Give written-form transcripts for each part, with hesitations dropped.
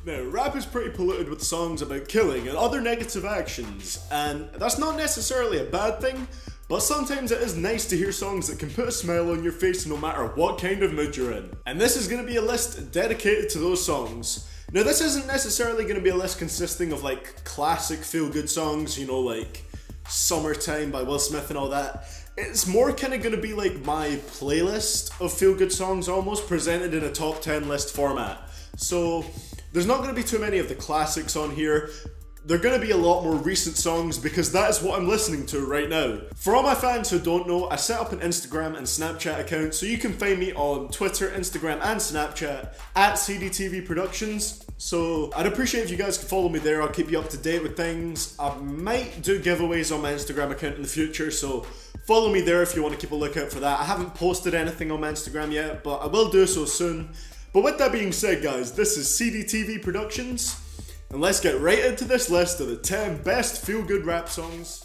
Now, rap is pretty polluted with songs about killing and other negative actions, and that's not necessarily a bad thing, but sometimes it is nice to hear songs that can put a smile on your face no matter what kind of mood you're in. And this is going to be a list dedicated to those songs. Now, this isn't necessarily going to be a list consisting of like classic feel-good songs, you know, like Summertime by Will Smith and all that. It's more kind of going to be like my playlist of feel-good songs almost, presented in a top 10 list format. So there's not going to be too many of the classics on here. They're going to be a lot more recent songs because that is what I'm listening to right now. For all my fans who don't know, I set up an Instagram and Snapchat account, so you can find me on Twitter, Instagram and Snapchat at CDTV Productions. So I'd appreciate if you guys could follow me there. I'll keep you up to date with things. I might do giveaways on my Instagram account in the future, so follow me there if you want to keep a lookout for that. I haven't posted anything on my Instagram yet, but I will do so soon. But with that being said, guys, this is CDTV Productions, and let's get right into this list of the 10 best feel-good rap songs.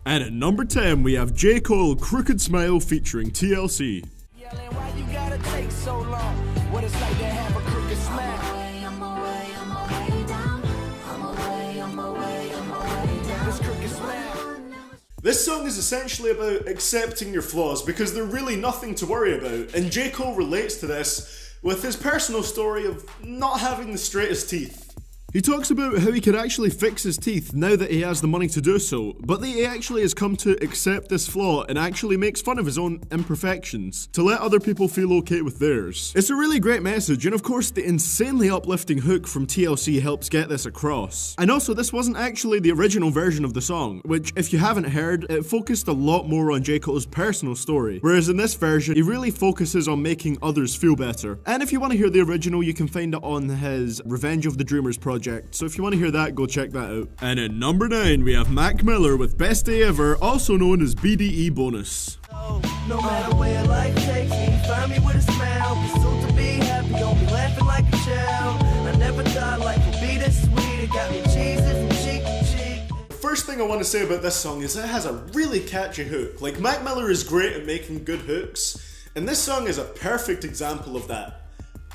And at number 10, we have J. Cole, Crooked Smile featuring TLC. Yelling, why you gotta take so long? What it's like to have a crooked smile. This song is essentially about accepting your flaws because they're really nothing to worry about, and J. Cole relates to this with his personal story of not having the straightest teeth. He talks about how he could actually fix his teeth now that he has the money to do so, but that he actually has come to accept this flaw and actually makes fun of his own imperfections to let other people feel okay with theirs. It's a really great message, and of course the insanely uplifting hook from TLC helps get this across. And also, this wasn't actually the original version of the song, which, if you haven't heard, it focused a lot more on J. Cole's personal story, whereas in this version he really focuses on making others feel better. And if you want to hear the original, you can find it on his Revenge of the Dreamers project. So if you want to hear that, go check that out. And at number 9, we have Mac Miller with Best Day Ever, also known as BDE Bonus. No matter where life takes me, find me with a smile. Be soon to be happy, don't be laughing like a child. I never thought life would be this sweet. It got me cheesy from cheek to cheek. The first thing I want to say about this song is it has a really catchy hook. Like, Mac Miller is great at making good hooks, and this song is a perfect example of that.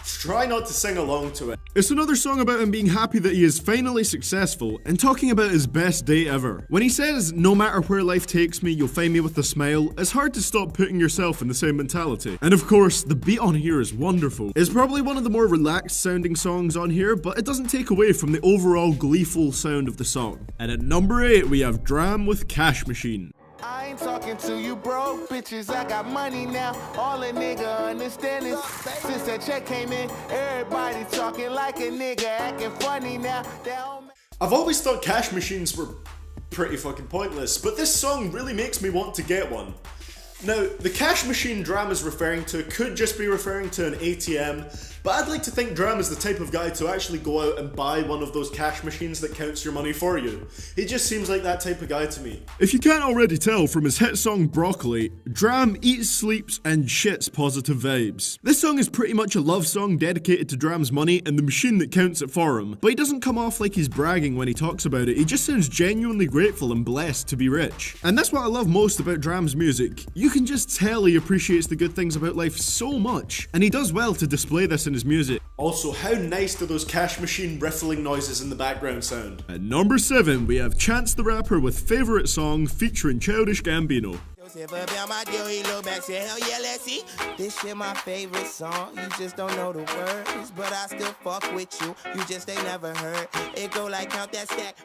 Try not to sing along to it. It's another song about him being happy that he is finally successful and talking about his best day ever. When he says, no matter where life takes me, you'll find me with a smile, it's hard to stop putting yourself in the same mentality. And of course, the beat on here is wonderful. It's probably one of the more relaxed sounding songs on here, but it doesn't take away from the overall gleeful sound of the song. And at number 8, we have Dram with Cash Machine. I ain't talking to you broke bitches, I got money now. All a nigga understand is since that check came in, everybody talking like a nigga, acting funny now. I've always thought cash machines were pretty fucking pointless, but this song really makes me want to get one. Now, the cash machine Dram is referring to could just be referring to an ATM, but I'd like to think Dram is the type of guy to actually go out and buy one of those cash machines that counts your money for you. He just seems like that type of guy to me. If you can't already tell from his hit song Broccoli, Dram eats, sleeps, and shits positive vibes. This song is pretty much a love song dedicated to Dram's money and the machine that counts it for him, but he doesn't come off like he's bragging when he talks about it. He just sounds genuinely grateful and blessed to be rich. And that's what I love most about Dram's music. You can just tell he appreciates the good things about life so much, and he does well to display this in his music. Also, how nice do those cash machine riffling noises in the background sound? At number 7, we have Chance the Rapper with Favorite Song featuring Childish Gambino. This shit my favorite song. You just don't know the words, but I still fuck with you. You just ain't never heard it go like count that stack.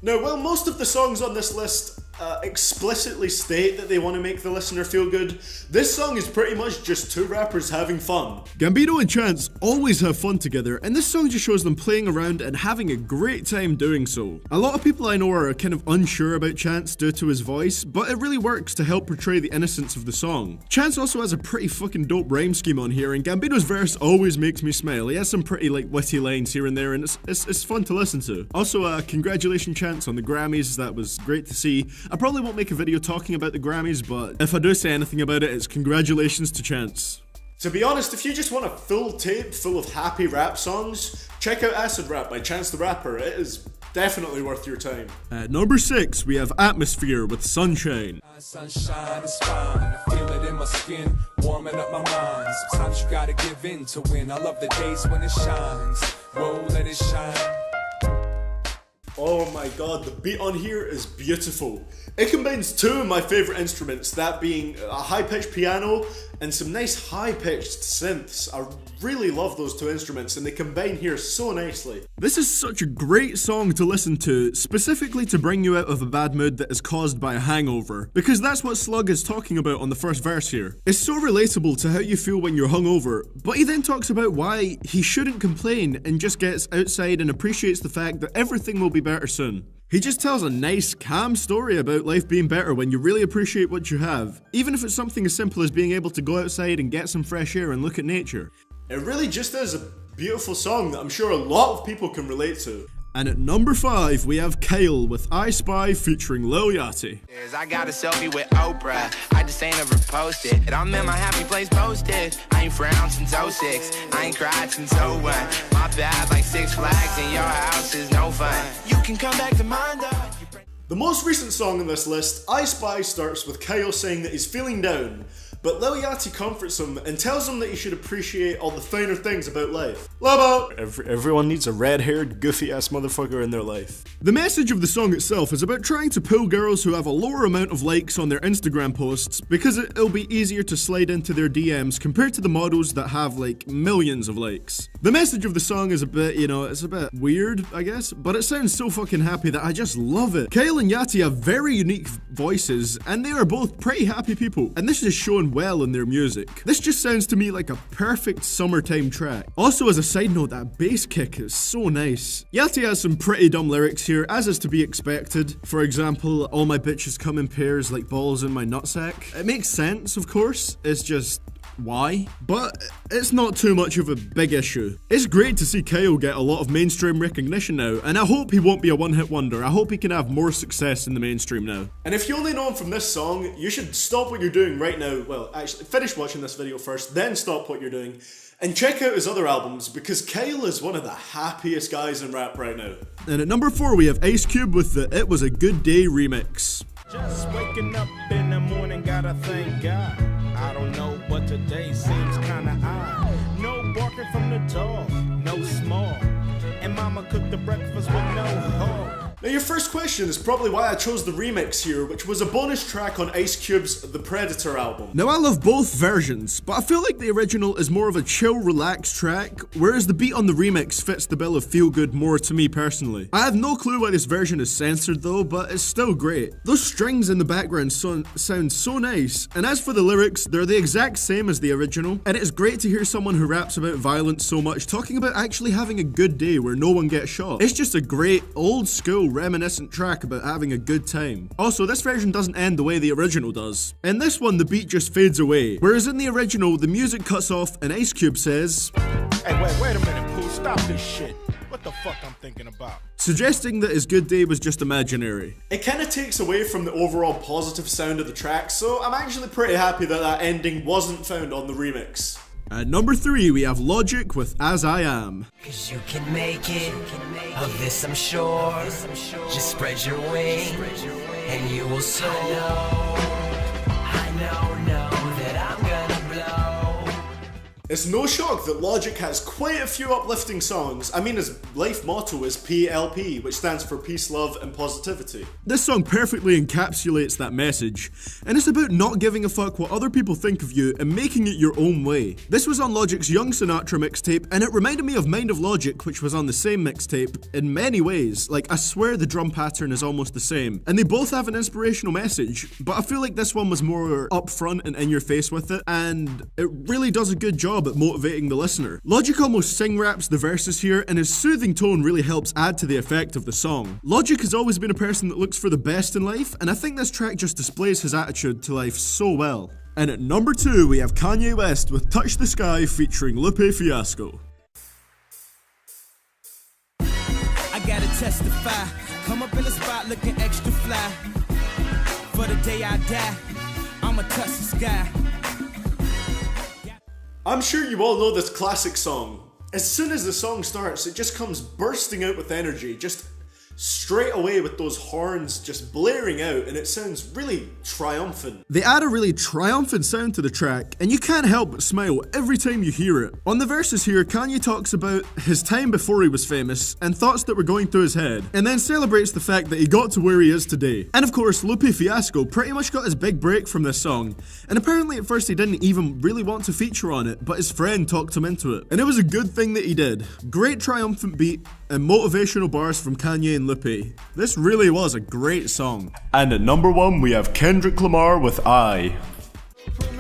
Now, while most of the songs on this list explicitly state that they want to make the listener feel good, this song is pretty much just two rappers having fun. Gambino and Chance always have fun together, and this song just shows them playing around and having a great time doing so. A lot of people I know are kind of unsure about Chance due to his voice, but it really works to help portray the innocence of the song. Chance also has a pretty fucking dope rhyme scheme on here, and Gambino's verse always makes me smile. He has some pretty witty lines here and there, and it's fun to listen to. Also, congratulations Chance on the Grammys, that was great to see. I probably won't make a video talking about the Grammys, but if I do say anything about it, it's congratulations to Chance. To be honest, if you just want a full tape full of happy rap songs, check out Acid Rap by Chance the Rapper. It is Definitely worth your time. At number 6, we have Atmosphere with Sunshine. Sunshine is fine, I feel it in my skin, warming up my mind. Sometimes you gotta give in to win. I love the days when it shines. Whoa, let it shine. Oh my god, the beat on here is beautiful. It combines two of my favourite instruments, that being a high-pitched piano and some nice high-pitched synths. I really love those two instruments and they combine here so nicely. This is such a great song to listen to, specifically to bring you out of a bad mood that is caused by a hangover, because that's what Slug is talking about on the first verse here. It's so relatable to how you feel when you're hungover, but he then talks about why he shouldn't complain and just gets outside and appreciates the fact that everything will be better soon. He just tells a nice, calm story about life being better when you really appreciate what you have, even if it's something as simple as being able to go outside and get some fresh air and look at nature. It really just is a beautiful song that I'm sure a lot of people can relate to. And at number 5, we have Kale with I Spy featuring Lil Yachty. I got a selfie with Oprah, I just ain't ever posted. And I'm in my happy place posted. I ain't frowned since 06, I ain't cried since 01. My bad, like Six Flags in your house is no fun. You can come back to mine though. The most recent song on this list, I Spy, starts with Kyle saying that he's feeling down, but Lil Yachty comforts him and tells him that he should appreciate all the finer things about life. Love out! Everyone needs a red-haired, goofy-ass motherfucker in their life. The message of the song itself is about trying to pull girls who have a lower amount of likes on their Instagram posts because it'll be easier to slide into their DMs compared to the models that have like millions of likes. The message of the song is a bit, it's a bit weird, I guess, but it sounds so fucking happy that I just love it. Kyle and Yachty have very unique voices and they are both pretty happy people, and this is shown well in their music. This just sounds to me like a perfect summertime track. Also, as a side note, that bass kick is so nice. Yachty has some pretty dumb lyrics here, as is to be expected. For example, all my bitches come in pairs like balls in my nutsack. It makes sense, of course, it's just why? But it's not too much of a big issue. It's great to see Kyle get a lot of mainstream recognition now, and I hope he won't be a one-hit wonder. I hope he can have more success in the mainstream now. And if you only know him from this song, you should stop what you're doing right now. Well, actually, finish watching this video first, then stop what you're doing, and check out his other albums, because Kyle is one of the happiest guys in rap right now. And at number 4, we have Ice Cube with the It Was a Good Day remix. Just waking up in the morning, gotta thank God. I don't know, but today seems kinda odd. No barking from the dog, no small. And mama cooked the breakfast with no hog. Now your first question is probably why I chose the remix here, which was a bonus track on Ice Cube's The Predator album. Now I love both versions, but I feel like the original is more of a chill, relaxed track, whereas the beat on the remix fits the bill of feel good more to me personally. I have no clue why this version is censored though, but it's still great. Those strings in the background sound so nice, and as for the lyrics, they're the exact same as the original, and it's great to hear someone who raps about violence so much talking about actually having a good day where no one gets shot. It's just a great, old school, reminiscent track about having a good time. Also, this version doesn't end the way the original does. In this one, the beat just fades away, whereas in the original, the music cuts off and Ice Cube says, Hey, wait a minute, Pooh, stop this shit. What the fuck I'm thinking about? Suggesting that his good day was just imaginary. It kind of takes away from the overall positive sound of the track, so I'm actually pretty happy that that ending wasn't found on the remix. At number 3, we have Logic with As I Am. Cause you can make it, of this I'm sure. Just spread your wings, and you will soar. I know that I'm gonna blow. It's no shock that Logic has quite a few uplifting songs. I mean, his life motto is PLP, which stands for peace, love, and positivity. This song perfectly encapsulates that message, and it's about not giving a fuck what other people think of you and making it your own way. This was on Logic's Young Sinatra mixtape, and it reminded me of Mind of Logic, which was on the same mixtape, in many ways. Like, I swear the drum pattern is almost the same, and they both have an inspirational message, but I feel like this one was more upfront and in your face with it, and it really does a good job at motivating the listener. Logic almost sing raps the verses here, and his soothing tone really helps add to the effect of the song. Logic has always been a person that looks for the best in life, and I think this track just displays his attitude to life so well. And at number 2, we have Kanye West with Touch the Sky featuring Lupe Fiasco. I gotta testify, come up in the spot looking extra fly. For the day I die, I'ma touch the sky. I'm sure you all know this classic song. As soon as the song starts, it just comes bursting out with energy, just straight away with those horns just blaring out, and it sounds really triumphant. They add a really triumphant sound to the track, and you can't help but smile every time you hear it. On the verses here, Kanye talks about his time before he was famous and thoughts that were going through his head, and then celebrates the fact that he got to where he is today. And of course, Lupe Fiasco pretty much got his big break from this song, and apparently at first he didn't even really want to feature on it, but his friend talked him into it. And it was a good thing that he did. Great triumphant beat and motivational bars from Kanye and Lupe. This really was a great song. And at number 1 we have Kendrick Lamar with I.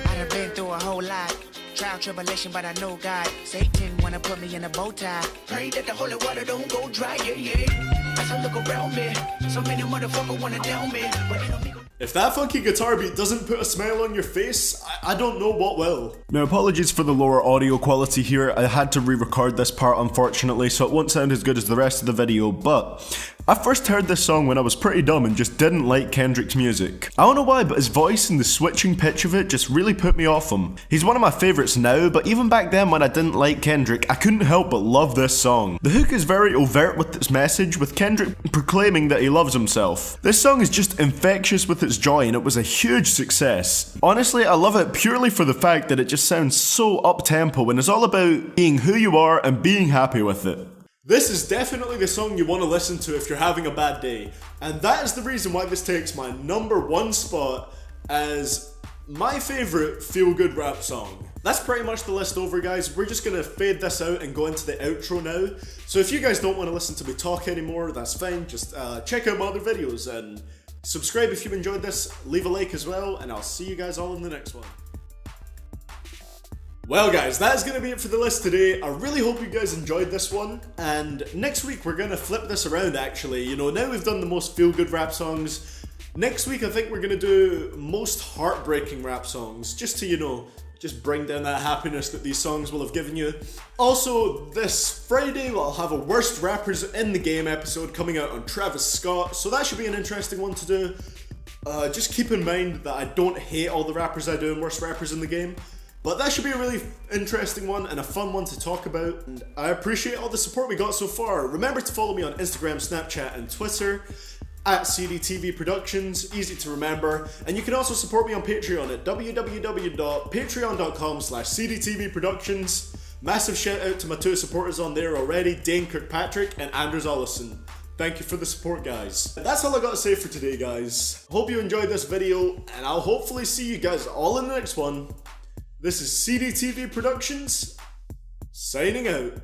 I've been through a whole lot. Trial, tribulation, but I know God. Satan wanna put me in a bow tie. Pray that the holy water don't go dry, yeah, yeah. As I look around me, so many motherfuckers wanna down me. But it don't make If that funky guitar beat doesn't put a smile on your face, I don't know what will. Now, apologies for the lower audio quality here. I had to re-record this part, unfortunately, so it won't sound as good as the rest of the video, but I first heard this song when I was pretty dumb and just didn't like Kendrick's music. I don't know why, but his voice and the switching pitch of it just really put me off him. He's one of my favourites now, but even back then when I didn't like Kendrick, I couldn't help but love this song. The hook is very overt with its message, with Kendrick proclaiming that he loves himself. This song is just infectious with its joy, and it was a huge success. Honestly, I love it purely for the fact that it just sounds so up-tempo and is all about being who you are and being happy with it. This is definitely the song you want to listen to if you're having a bad day, and that is the reason why this takes my number 1 spot as my favourite feel-good rap song. That's pretty much the list over, guys. We're just gonna fade this out and go into the outro now. So if you guys don't want to listen to me talk anymore, that's fine. Just check out my other videos and subscribe if you enjoyed this, leave a like as well, and I'll see you guys all in the next one. Well guys, that's going to be it for the list today. I really hope you guys enjoyed this one, and next week we're going to flip this around actually. You know, now we've done the most feel-good rap songs. Next week I think we're going to do most heartbreaking rap songs, just to, you know, just bring down that happiness that these songs will have given you. Also, this Friday I'll have a worst rappers in the game episode coming out on Travis Scott, so that should be an interesting one to do. Just keep in mind that I don't hate all the rappers I do in worst rappers in the game, but that should be a really interesting one and a fun one to talk about. And I appreciate all the support we got so far. Remember to follow me on Instagram, Snapchat and Twitter at CDTV Productions, easy to remember. And you can also support me on Patreon at www.patreon.com/CDTV Productions. Massive shout out to my 2 supporters on there already, Dane Kirkpatrick and Anders Ollison. Thank you for the support, guys. That's all I got to say for today, guys. Hope you enjoyed this video, and I'll hopefully see you guys all in the next one. This is CDTV Productions, signing out.